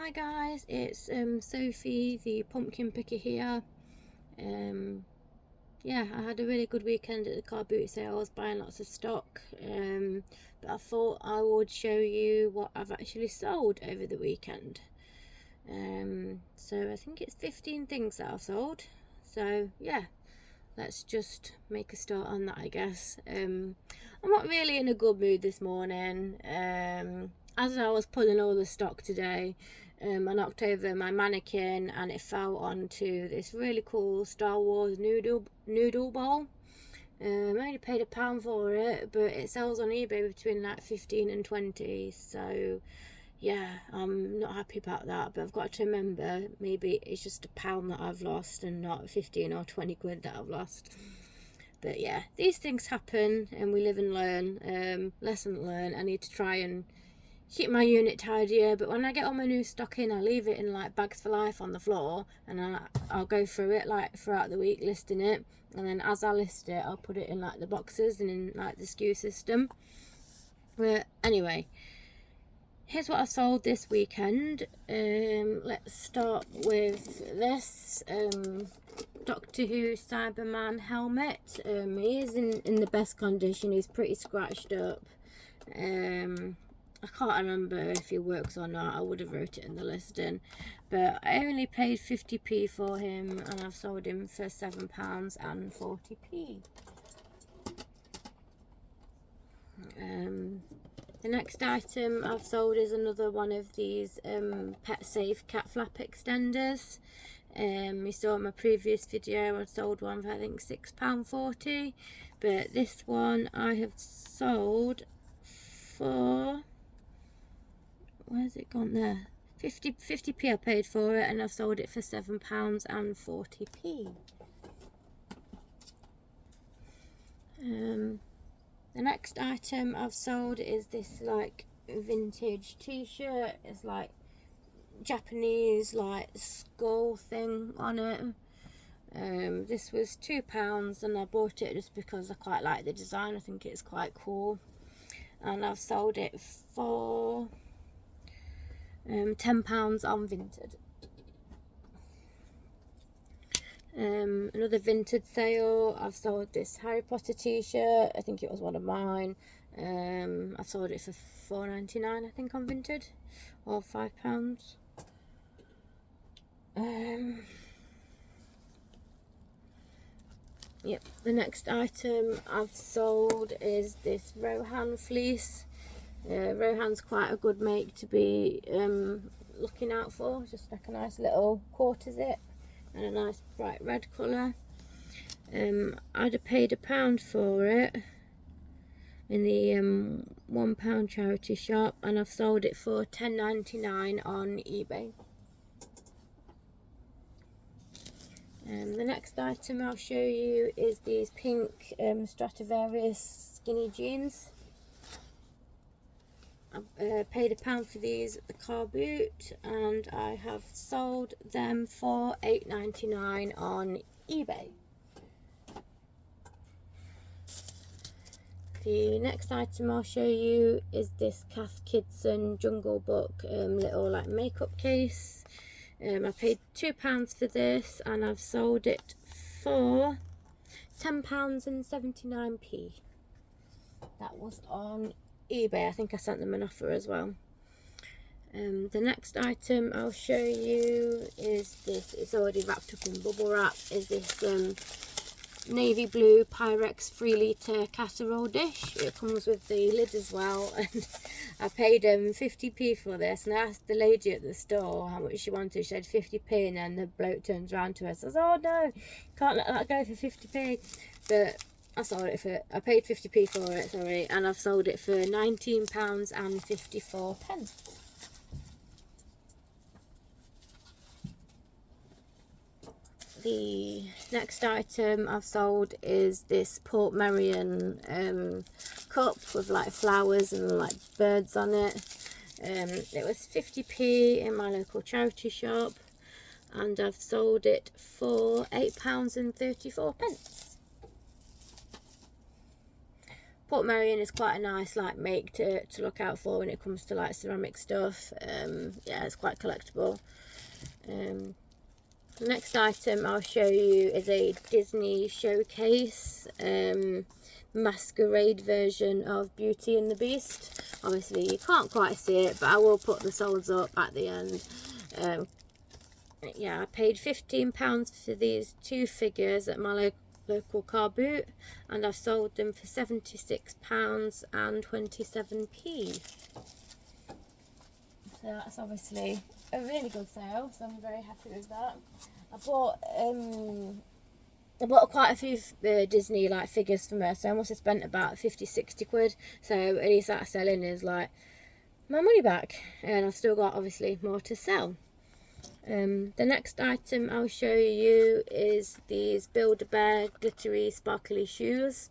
Hi guys, it's Sophie, the pumpkin picker here. Yeah, I had a really good weekend at the car boot sales, buying lots of stock. But I thought I would show you what I've actually sold over the weekend. So I think it's 15 things that I've sold. So yeah, let's just make a start on that, I guess. I'm not really in a good mood this morning. As I was pulling all the stock today, I knocked over my mannequin and it fell onto this really cool Star Wars noodle bowl. I only paid £1 for it, but it sells on eBay between like 15 and 20. So yeah, I'm not happy about that, but I've got to remember maybe it's just £1 that I've lost and not 15 or 20 quid that I've lost. But yeah, these things happen and we live and learn. Lesson learned. I need to try and keep my unit tidier, but when I get all my new stock in, I leave it in like bags for life on the floor, and I'll go through it like throughout the week listing it, and then as I list it I'll put it in like the boxes and in like the SKU system. But anyway, here's what I sold this weekend. Let's start with this Doctor Who Cyberman helmet. He is in the best condition. He's pretty scratched up. I can't remember if he works or not. I would have wrote it in the listing, but I only paid 50p for him and I've sold him for £7 and 40p. The next item I've sold is another one of these pet safe cat flap extenders. You saw in my previous video I sold one for I think £6.40, but this one I have sold for, where's it gone there, 50p I paid for it, and I've sold it for £7 and 40p. The next item I've sold is this like vintage t-shirt. It's like Japanese like skull thing on it. This was £2 and I bought it just because I quite like the design. I think it's quite cool, and I've sold it for £10 on Vinted. Another Vinted sale, I've sold this Harry Potter t-shirt. I think it was one of mine. I sold it for £4.99 I think on Vinted, or £5. Yep, the next item I've sold is this Rohan fleece. Rohan's quite a good make to be looking out for. Just like a nice little quarter zip and a nice bright red colour. I'd have paid £1 for it in the £1 charity shop, and I've sold it for £10.99 on eBay. The next item I'll show you is these pink Stradivarius skinny jeans. I paid £1 for these at the car boot, and I have sold them for £8.99 on eBay. The next item I'll show you is this Cath Kidston Jungle Book little like makeup case. I paid £2 for this and I've sold it for £10 and 79p. That was on eBay. I think I sent them an offer as well. The next item I'll show you is this. It's already wrapped up in bubble wrap. Is this navy blue Pyrex 3 litre casserole dish. It comes with the lid as well, and I paid 50p for this, and I asked the lady at the store how much she wanted. She said 50p, and then the bloke turns around to her and says, "Oh no, can't let that go for 50p." But I paid 50p for it, sorry, and I've sold it for £19 and 54p. The next item I've sold is this Port Merion cup with like flowers and like birds on it. It was 50p in my local charity shop, and I've sold it for £8 and 34p. Portmeirion is quite a nice like make to look out for when it comes to like ceramic stuff. Yeah, it's quite collectible. The next item I'll show you is a Disney showcase masquerade version of Beauty and the Beast. Obviously you can't quite see it, but I will put the soles up at the end. Yeah, I paid £15 for these two figures at my local car boot, and I've sold them for £76 and 27p. So that's obviously a really good sale, so I'm very happy with that. I bought quite a few Disney like figures from her, so I must have spent about 50-60 quid. So at least that selling is like my money back, and I've still got obviously more to sell. The next item I'll show you is these Build-A-Bear glittery sparkly shoes.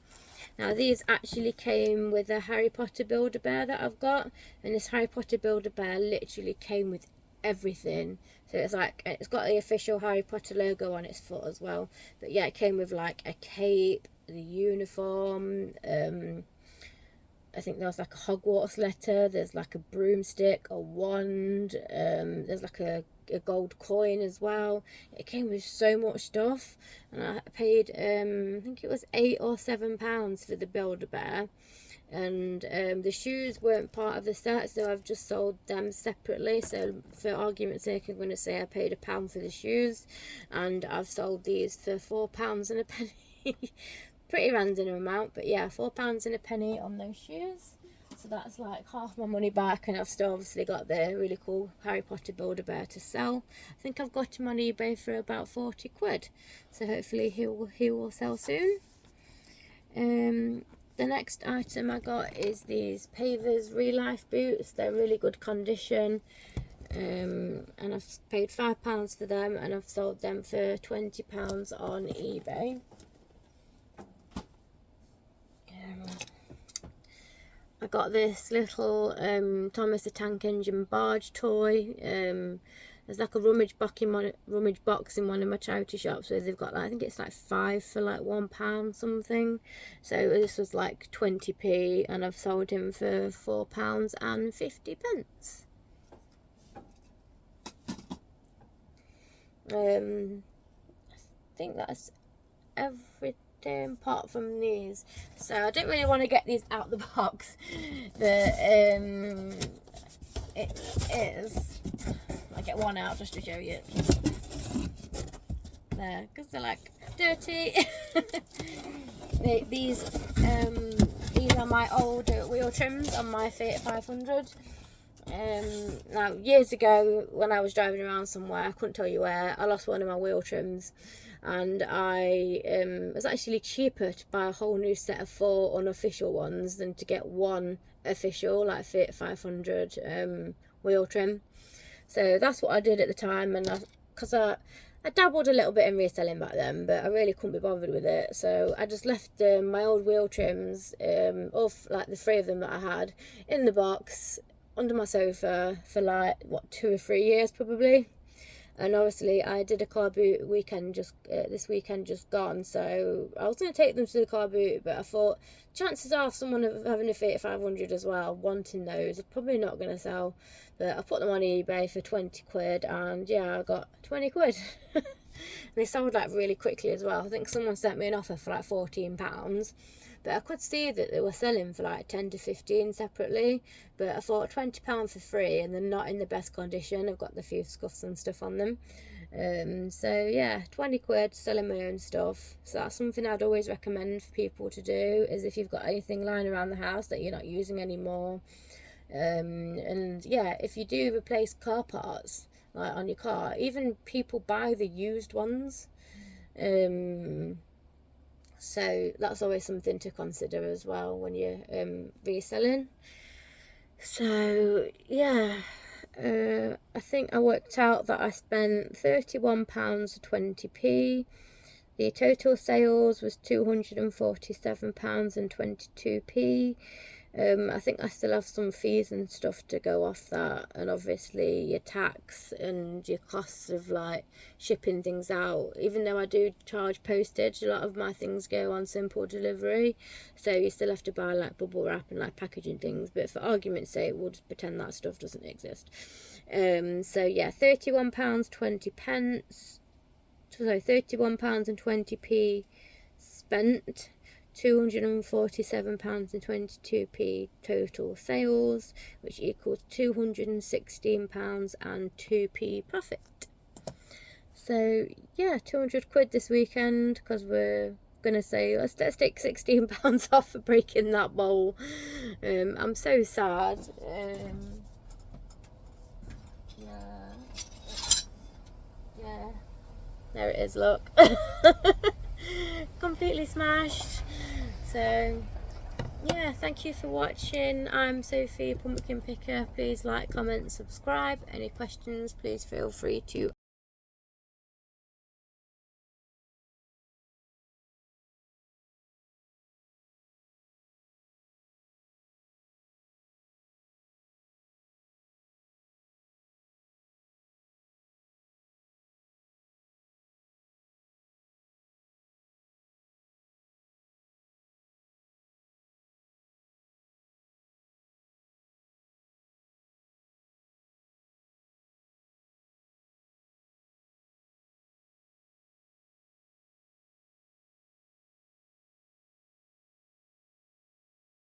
Now these actually came with a Harry Potter Build-A-Bear that I've got, and this Harry Potter Build-A-Bear literally came with everything. So it's like, it's got the official Harry Potter logo on its foot as well, but yeah, it came with like a cape, the uniform, I think there was like a Hogwarts letter, there's like a broomstick, a wand, there's like a gold coin as well. It came with so much stuff, and I paid I think it was £8 or £7 for the Build-A-Bear, and the shoes weren't part of the set, so I've just sold them separately. So for argument's sake, I'm going to say I paid £1 for the shoes, and I've sold these for £4 and a penny. Pretty random amount, but yeah, £4 and a penny on those shoes. So that's like half my money back, and I've still obviously got the really cool Harry Potter Build-A-Bear to sell. I think I've got him on eBay for about 40 quid, so hopefully he will sell soon. The next item I got is these Pavers Real Life boots. They're really good condition, and I've paid £5 for them, and I've sold them for £20 on eBay. I got this little Thomas the Tank Engine barge toy. There's like a rummage box in one of my charity shops where they've got like, I think it's like 5 for like £1 something. So this was like 20p, and I've sold him for £4 and 50 pence. I think that's everything apart from these. So I don't really want to get these out the box, but it is, I'll get one out just to show you there, because they're like dirty. These are my old wheel trims on my Fiat 500. Now years ago when I was driving around somewhere, I couldn't tell you where, I lost one of my wheel trims, and it was actually cheaper to buy a whole new set of 4 unofficial ones than to get one official like Fiat 500 wheel trim. So that's what I did at the time, and because I dabbled a little bit in reselling back then, but I really couldn't be bothered with it, so I just left my old wheel trims, off like the 3 of them that I had, in the box under my sofa for like what, 2 or 3 years probably. And obviously I did a car boot weekend this weekend just gone, so I was going to take them to the car boot, but I thought chances are of someone having a Fiat 500 as well wanting those are probably not going to sell. But I put them on eBay for 20 quid, and yeah, I got 20 quid. And they sold like really quickly as well. I think someone sent me an offer for like £14, but I could see that they were selling for like 10 to 15 separately, but I thought £20 for free, and they're not in the best condition. I've got the few scuffs and stuff on them. So yeah, 20 quid selling my own stuff. So that's something I'd always recommend for people to do, is if you've got anything lying around the house that you're not using anymore. And yeah, if you do replace car parts like on your car, even people buy the used ones. So that's always something to consider as well when you're reselling. So yeah, I think I worked out that I spent £31 20p. The total sales was £247 and 22p. I think I still have some fees and stuff to go off that, and obviously your tax and your costs of like shipping things out. Even though I do charge postage, a lot of my things go on simple delivery, so you still have to buy like bubble wrap and like packaging things. But for argument's sake, we'll just pretend that stuff doesn't exist. So yeah, £31.20. So £31.20 spent. £247.22 total sales, which equals £216.02 profit. So yeah, 200 quid this weekend, because we're gonna say let's take £16 off for breaking that bowl. I'm so sad. Yeah, there it is, look. Completely smashed. So yeah, thank you for watching. I'm Sophie, Pumpkin Picker. Please like, comment, subscribe. Any questions, please feel free to